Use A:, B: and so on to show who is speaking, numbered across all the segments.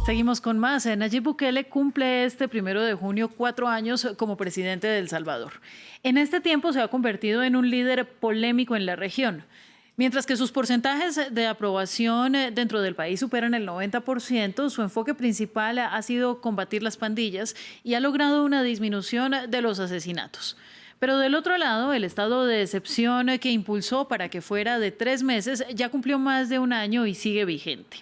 A: Seguimos con más. Nayib Bukele cumple este 1 de junio 4 años como presidente de El Salvador. En este tiempo se ha convertido en un líder polémico en la región. Mientras que sus porcentajes de aprobación dentro del país superan el 90%, su enfoque principal ha sido combatir las pandillas y ha logrado una disminución de los asesinatos. Pero del otro lado, el estado de excepción que impulsó para que fuera de 3 meses ya cumplió más de un año y sigue vigente.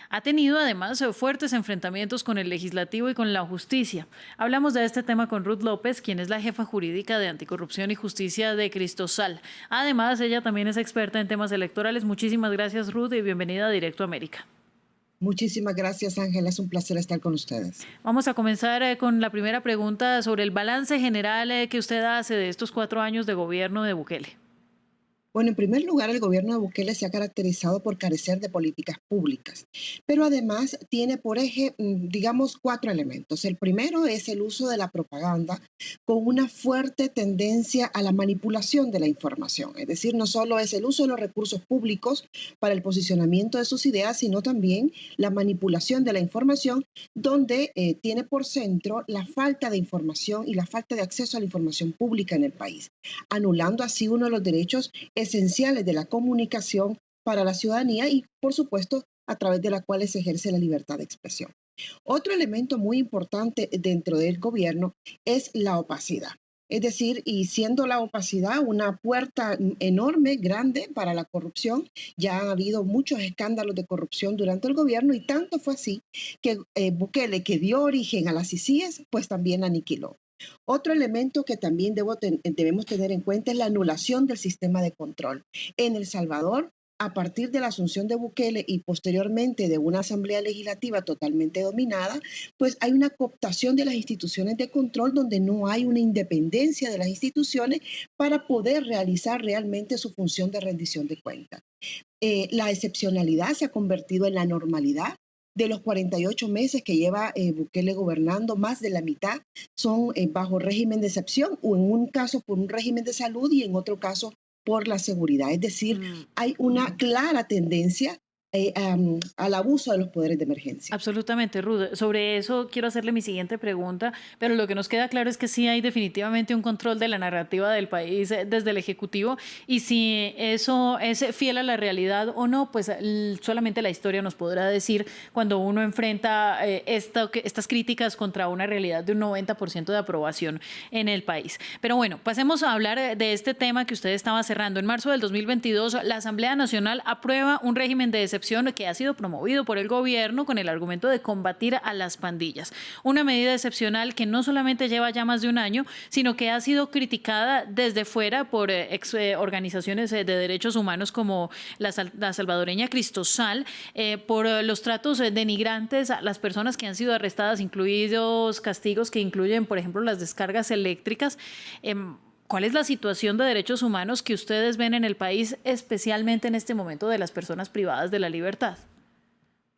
A: Ha tenido además fuertes enfrentamientos con el legislativo y con la justicia. Hablamos de este tema con Ruth López, quien es la jefa jurídica de Anticorrupción y Justicia de Cristosal. Además, ella también es experta en temas electorales. Muchísimas gracias, Ruth, y bienvenida a Directo América.
B: Muchísimas gracias, Ángela. Es un placer estar con ustedes.
A: Vamos a comenzar con la primera pregunta sobre el balance general que usted hace de estos 4 años de gobierno de Bukele.
B: Bueno, en primer lugar, el gobierno de Bukele se ha caracterizado por carecer de políticas públicas, pero además tiene por eje, digamos, cuatro elementos. El primero es el uso de la propaganda con una fuerte tendencia a la manipulación de la información. Es decir, no solo es el uso de los recursos públicos para el posicionamiento de sus ideas, sino también la manipulación de la información, donde tiene por centro la falta de información y la falta de acceso a la información pública en el país, anulando así uno de los derechos esenciales de la comunicación para la ciudadanía y, por supuesto, a través de la cual se ejerce la libertad de expresión. Otro elemento muy importante dentro del gobierno es la opacidad. Es decir, y siendo la opacidad una puerta enorme, grande para la corrupción, ya han habido muchos escándalos de corrupción durante el gobierno y tanto fue así que Bukele, que dio origen a las ICIES, pues también aniquiló. Otro elemento que también debemos tener en cuenta es la anulación del sistema de control. En El Salvador, a partir de la asunción de Bukele y posteriormente de una asamblea legislativa totalmente dominada, pues hay una cooptación de las instituciones de control donde no hay una independencia de las instituciones para poder realizar realmente su función de rendición de cuentas. La excepcionalidad se ha convertido en la normalidad. De los 48 meses que lleva Bukele gobernando, más de la mitad son bajo régimen de excepción o en un caso por un régimen de salud y en otro caso por la seguridad. Es decir,
A: Mm.
B: hay una clara tendencia al abuso de los poderes de emergencia.
A: Absolutamente, Ruth. Sobre eso quiero hacerle mi siguiente pregunta, pero lo que nos queda claro es que sí hay definitivamente un control de la narrativa del país desde el Ejecutivo y si eso es fiel a la realidad o no, pues solamente la historia nos podrá decir cuando uno enfrenta estas críticas contra una realidad de un 90% de aprobación en el país. Pero bueno, pasemos a hablar de este tema que usted estaba cerrando. En marzo del 2022, la Asamblea Nacional aprueba un régimen de excepción que ha sido promovido por el gobierno con el argumento de combatir a las pandillas. Una medida excepcional que no solamente lleva ya más de un año, sino que ha sido criticada desde fuera por organizaciones de derechos humanos como la salvadoreña Cristosal, por los tratos denigrantes a las personas que han sido arrestadas, incluidos castigos que incluyen, por ejemplo, las descargas eléctricas. ¿Cuál es la situación de derechos humanos que ustedes ven en el país, especialmente en este momento de las personas privadas de la libertad?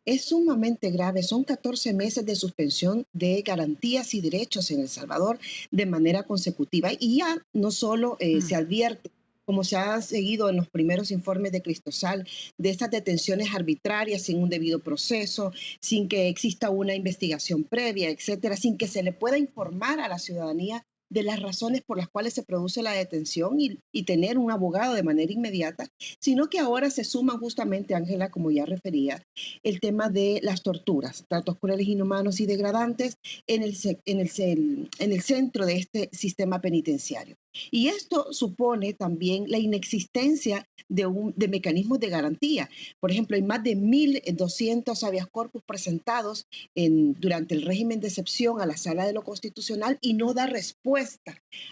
B: Es sumamente grave, son 14 meses de suspensión de garantías y derechos en El Salvador de manera consecutiva y ya no solo se
A: Mm.
B: advierte, como se ha seguido en los primeros informes de Cristosal, de estas detenciones arbitrarias sin un debido proceso, sin que exista una investigación previa, etcétera, sin que se le pueda informar a la ciudadanía de las razones por las cuales se produce la detención y tener un abogado de manera inmediata, sino que ahora se suma justamente, Ángela, como ya refería, el tema de las torturas, tratos crueles, inhumanos y degradantes en el centro de este sistema penitenciario. Y esto supone también la inexistencia de mecanismos de garantía. Por ejemplo, hay más de 1.200 habeas corpus presentados durante el régimen de excepción a la Sala de lo Constitucional y no da respuesta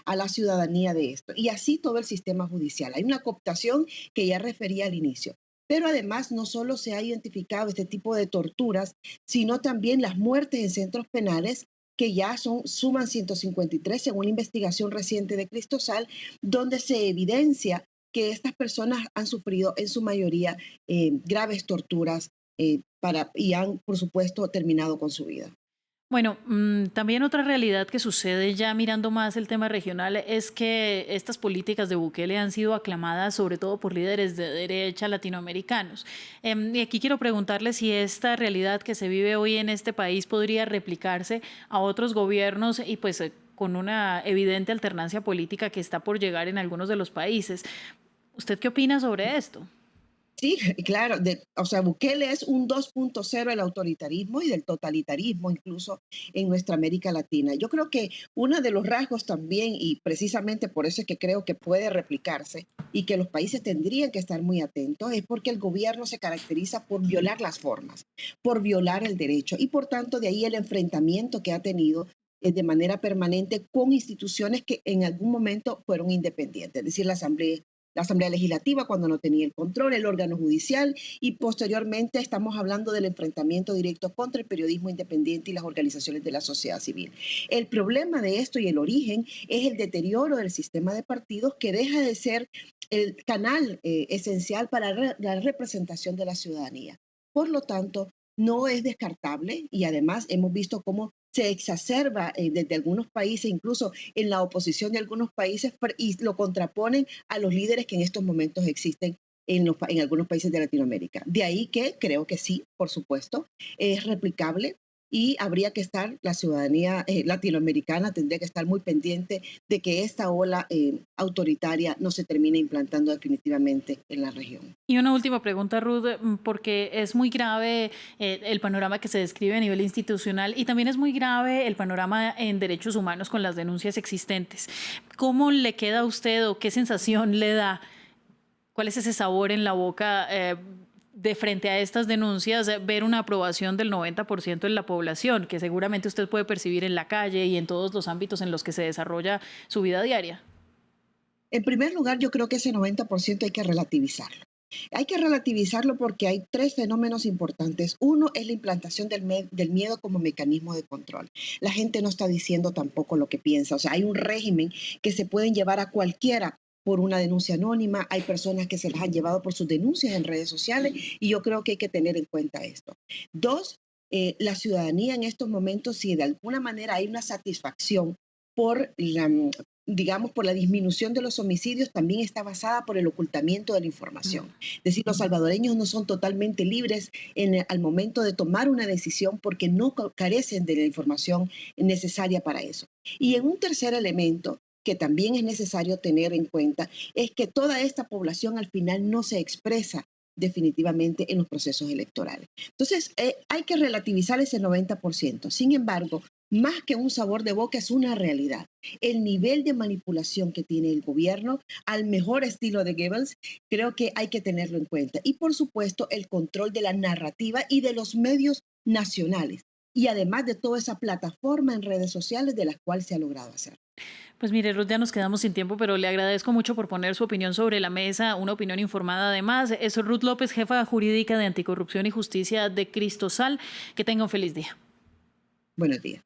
B: a la ciudadanía de esto. Y así todo el sistema judicial. Hay una cooptación que ya refería al inicio. Pero además no solo se ha identificado este tipo de torturas, sino también las muertes en centros penales que ya suman 153 según la investigación reciente de Cristosal, donde se evidencia que estas personas han sufrido en su mayoría graves torturas y han, por supuesto, terminado con su vida.
A: Bueno, también otra realidad que sucede ya mirando más el tema regional es que estas políticas de Bukele han sido aclamadas sobre todo por líderes de derecha latinoamericanos. Y aquí quiero preguntarle si esta realidad que se vive hoy en este país podría replicarse a otros gobiernos y pues con una evidente alternancia política que está por llegar en algunos de los países. ¿Usted qué opina sobre esto?
B: Sí, claro, o sea, Bukele es un 2.0 del autoritarismo y del totalitarismo, incluso en nuestra América Latina. Yo creo que uno de los rasgos también, y precisamente por eso es que creo que puede replicarse y que los países tendrían que estar muy atentos, es porque el gobierno se caracteriza por violar las formas, por violar el derecho y por tanto de ahí el enfrentamiento que ha tenido de manera permanente con instituciones que en algún momento fueron independientes, es decir, la Asamblea Legislativa cuando no tenía el control, el órgano judicial y posteriormente estamos hablando del enfrentamiento directo contra el periodismo independiente y las organizaciones de la sociedad civil. El problema de esto y el origen es el deterioro del sistema de partidos que deja de ser el canal esencial para la representación de la ciudadanía. Por lo tanto, no es descartable y además hemos visto cómo se exacerba desde algunos países, incluso en la oposición de algunos países, y lo contraponen a los líderes que en estos momentos existen en algunos países de Latinoamérica. De ahí que creo que sí, por supuesto, es replicable y habría que estar, la ciudadanía latinoamericana tendría que estar muy pendiente de que esta ola autoritaria no se termine implantando definitivamente en la región.
A: Y una última pregunta, Ruth, porque es muy grave el panorama que se describe a nivel institucional y también es muy grave el panorama en derechos humanos con las denuncias existentes. ¿Cómo le queda a usted o qué sensación le da? ¿Cuál es ese sabor en la boca de frente a estas denuncias, ver una aprobación del 90% en la población, que seguramente usted puede percibir en la calle y en todos los ámbitos en los que se desarrolla su vida diaria?
B: En primer lugar, yo creo que ese 90% hay que relativizarlo. Hay que relativizarlo porque hay tres fenómenos importantes. Uno es la implantación del miedo como mecanismo de control. La gente no está diciendo tampoco lo que piensa. O sea, hay un régimen que se pueden llevar a cualquiera por una denuncia anónima. Hay personas que se las han llevado por sus denuncias en redes sociales y yo creo que hay que tener en cuenta esto. Dos, la ciudadanía en estos momentos, si de alguna manera hay una satisfacción por digamos, por la disminución de los homicidios, también está basada por el ocultamiento de la información. Es decir, los salvadoreños no son totalmente libres al momento de tomar una decisión porque no carecen de la información necesaria para eso. Y en un tercer elemento que también es necesario tener en cuenta es que toda esta población al final no se expresa definitivamente en los procesos electorales. Entonces, hay que relativizar ese 90%. Sin embargo, más que un sabor de boca es una realidad. El nivel de manipulación que tiene el gobierno, al mejor estilo de Goebbels, creo que hay que tenerlo en cuenta. Y por supuesto, el control de la narrativa y de los medios nacionales. Y además de toda esa plataforma en redes sociales de las cuales se ha logrado hacer.
A: Pues mire, Ruth, ya nos quedamos sin tiempo, pero le agradezco mucho por poner su opinión sobre la mesa, una opinión informada además. Es Ruth López, jefa jurídica de Anticorrupción y Justicia de Cristosal. Que tenga un feliz día.
B: Buenos días.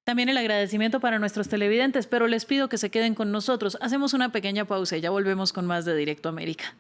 A: También el agradecimiento para nuestros televidentes, pero les pido que se queden con nosotros. Hacemos una pequeña pausa y ya volvemos con más de Directo América.